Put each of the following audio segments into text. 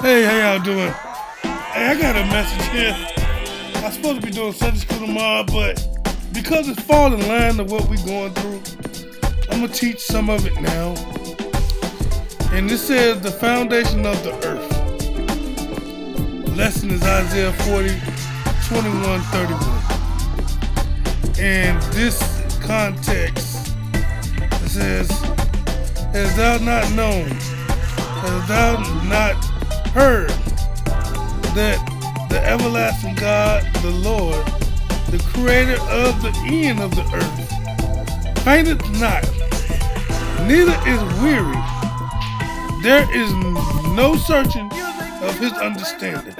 Hey, how y'all doing? Hey, I got a message here. I'm supposed to be doing Sunday school tomorrow, but because it's falling in line to what we're going through, I'm going to teach some of it now. And this says the foundation of the earth. Lesson is Isaiah 40:21-31. And this context, it says, "Hast thou not known, hast thou not heard, that the everlasting God, the Lord, the creator of the end of the earth, fainteth not, neither is weary. There is no searching of his understanding."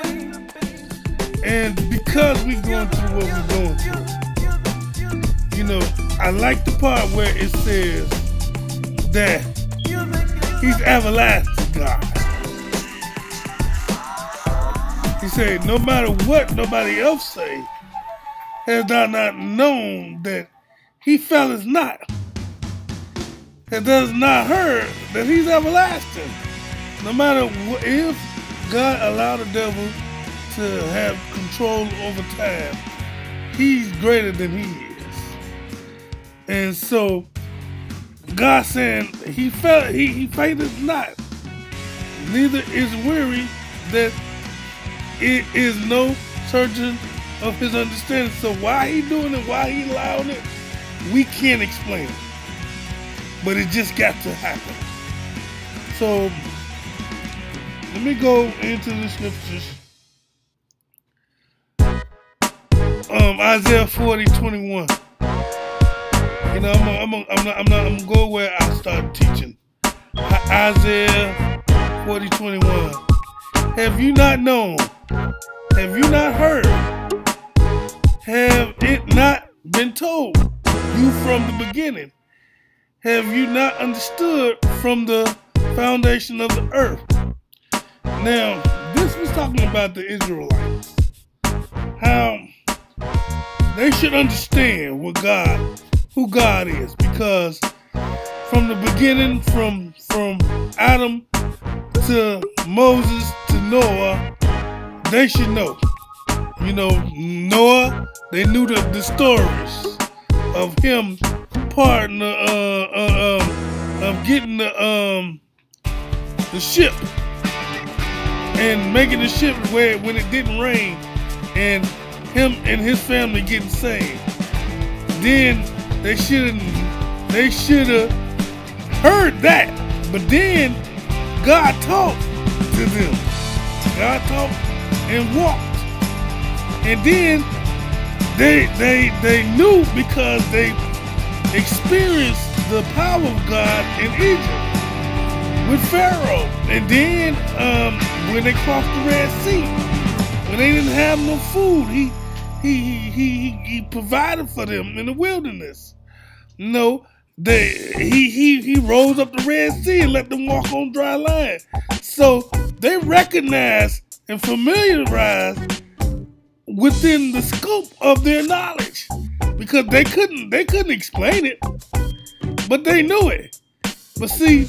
And because we're going through what we're going through, I like the part where it says that he's everlasting God. He said, no matter what nobody else say, has thou not known that he faileth not, and does not heard that he's everlasting. No matter what, if God allowed the devil to have control over time, he's greater than he is. And so God saying he fainteth not, neither is weary, that it is no searching of his understanding. So why he doing it, why he allowing it, we can't explain it. But it just got to happen. So let me go into the scriptures. Isaiah 40:21. I'm gonna go where I started teaching. Isaiah 40:21. Have you not known? Have you not heard? Have it not been told you from the beginning? Have you not understood from the foundation of the earth? Now, this was talking about the Israelites. How they should understand who God is, because from the beginning, from Adam to Moses to Noah, they should know. Noah, they knew the stories of him parting of getting the ship and making the ship when it didn't rain, and him and his family getting saved. Then they should have heard that, but then God talked to them. God talked and walked. And then they knew, because they experienced the power of God in Egypt with Pharaoh. And then when they crossed the Red Sea, when they didn't have no food, he provided for them in the wilderness. He rose up the Red Sea and let them walk on dry land. So they recognized and familiarized within the scope of their knowledge, because they couldn't explain it, but they knew it. But see,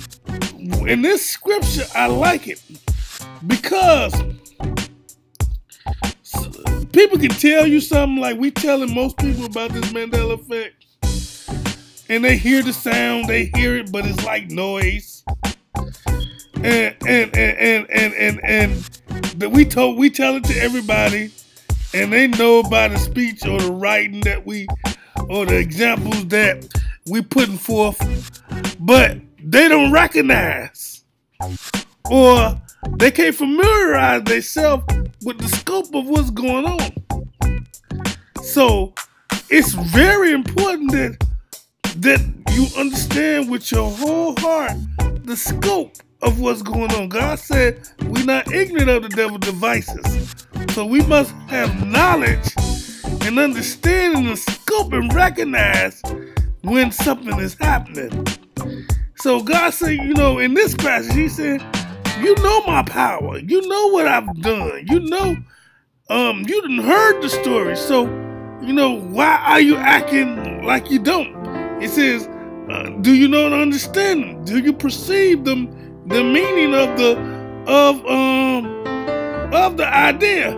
in this scripture, I like it because people can tell you something, like we telling most people about this Mandela effect, and they hear the sound, they hear it, but it's like noise. And we tell it to everybody, and they know by the speech or the writing or the examples that we putting forth, but they don't recognize, or they can't familiarize themselves with the scope of what's going on. So it's very important that you understand with your whole heart the scope of what's going on. God said we're not ignorant of the devil's devices. So we must have knowledge and understanding the scope and recognize when something is happening. So God said, in this passage, he said, you know my power. You know what I've done. You done heard the story. So, why are you acting like you don't? It says, do you not understand them? Do you perceive them, the meaning of of the idea.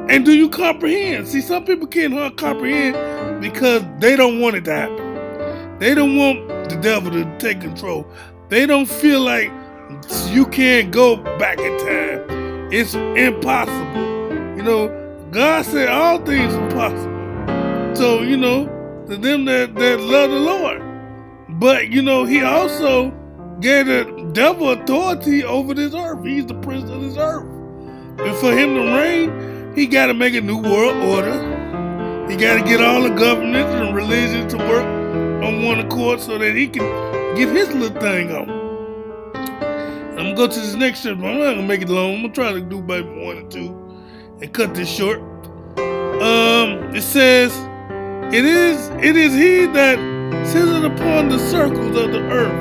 And do you comprehend? See, some people can't comprehend because they don't want it to happen. They don't want the devil to take control. They don't feel like you can't go back in time. It's impossible. You know, God said all things are possible. So, you know, to them that love the Lord. But, you know, he also gave the devil authority over this earth. He's the prince of this earth. And for him to reign, he got to make a new world order. He got to get all the governments and religions to work on one accord so that he can get his little thing on. I'm going to go to this next chapter. I'm not going to make it long. I'm going to try to do maybe 1 or 2 and cut this short. It says, It is he that sitteth upon the circles of the earth,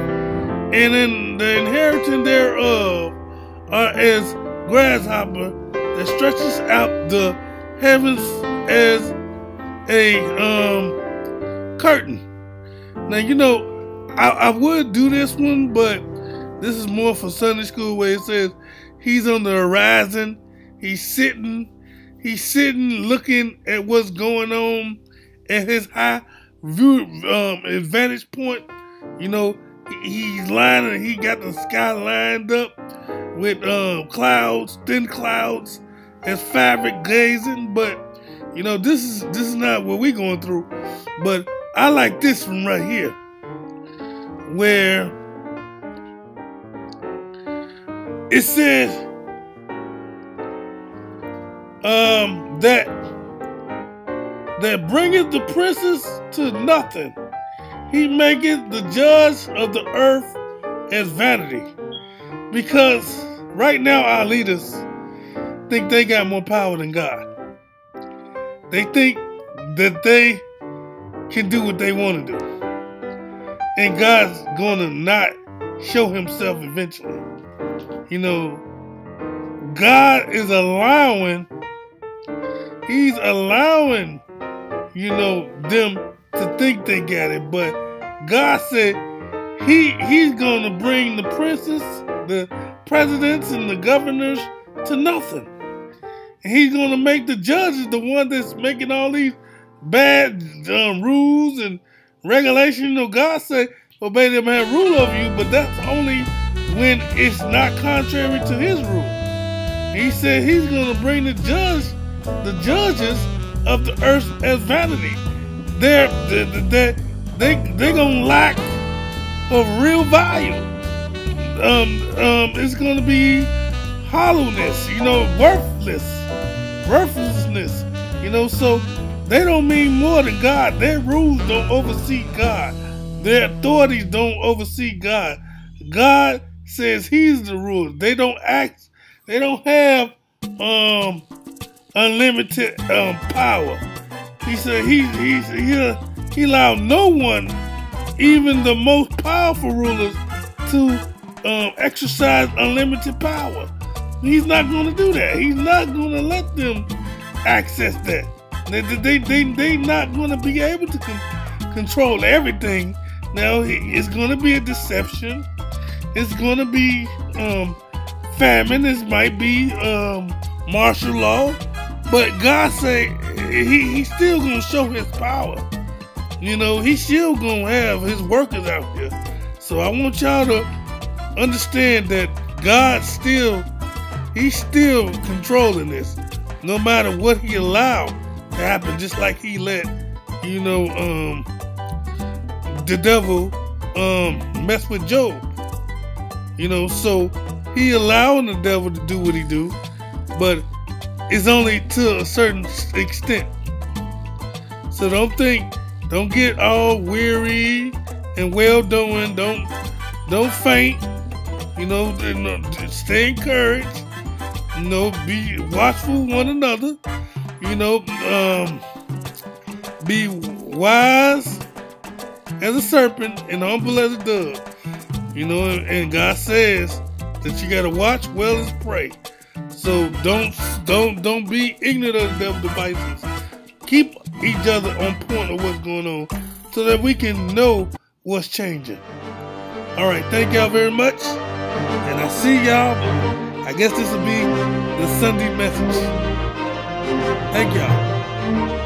and in the inheritance thereof are as grasshopper that stretches out the heavens as a curtain. Now, you know, I would do this one, but this is more for Sunday school, where it says he's on the horizon. He's sitting looking at what's going on at his high view, vantage point. You know, he's lining. He got the sky lined up with clouds, thin clouds, as fabric gazing. But you know, this is not what we're going through. But I like this one right here, where it says that bringeth the princes to nothing. He maketh the judge of the earth as vanity. Because right now our leaders think they got more power than God. They think that they can do what they want to do. And God's going to not show himself eventually. You know, God is allowing, he's allowing, you know, them to think they got it. But God said he's going to bring the princes, the presidents, and the governors to nothing. And he's going to make the judges the one that's making all these bad rules and regulations. You know, God said, obey them and have rule over you, but that's only when it's not contrary to his rule. He said he's going to bring the judges of the earth as vanity. They're going to lack of real value. It's going to be hollowness, you know, worthlessness, you know. So they don't mean more than God. Their rules don't oversee God. Their authorities don't oversee God. God says he's the ruler. They don't act. They don't have unlimited power. He said he allowed no one, even the most powerful rulers, to exercise unlimited power. He's not going to do that. He's not going to let them access that. They not going to be able to control everything. Now it's going to be a deception. It's going to be famine. It might be martial law. But God say he's still going to show his power. You know, he's still going to have his workers out here. So I want y'all to understand that God he's still controlling this. No matter what he allowed to happen, just like he let, you know, the devil mess with Job. You know, so he allowing the devil to do what he do, but it's only to a certain extent. So don't get all weary and well doing. Don't faint. You know, stay encouraged. You know, be watchful one another. You know, be wise as a serpent and humble as a dove. You know, and God says that you gotta watch well as pray. So don't be ignorant of the devil's devices. Keep each other on point of what's going on so that we can know what's changing. All right, thank y'all very much. And I see y'all. I I guess this will be the Sunday message. Thank y'all.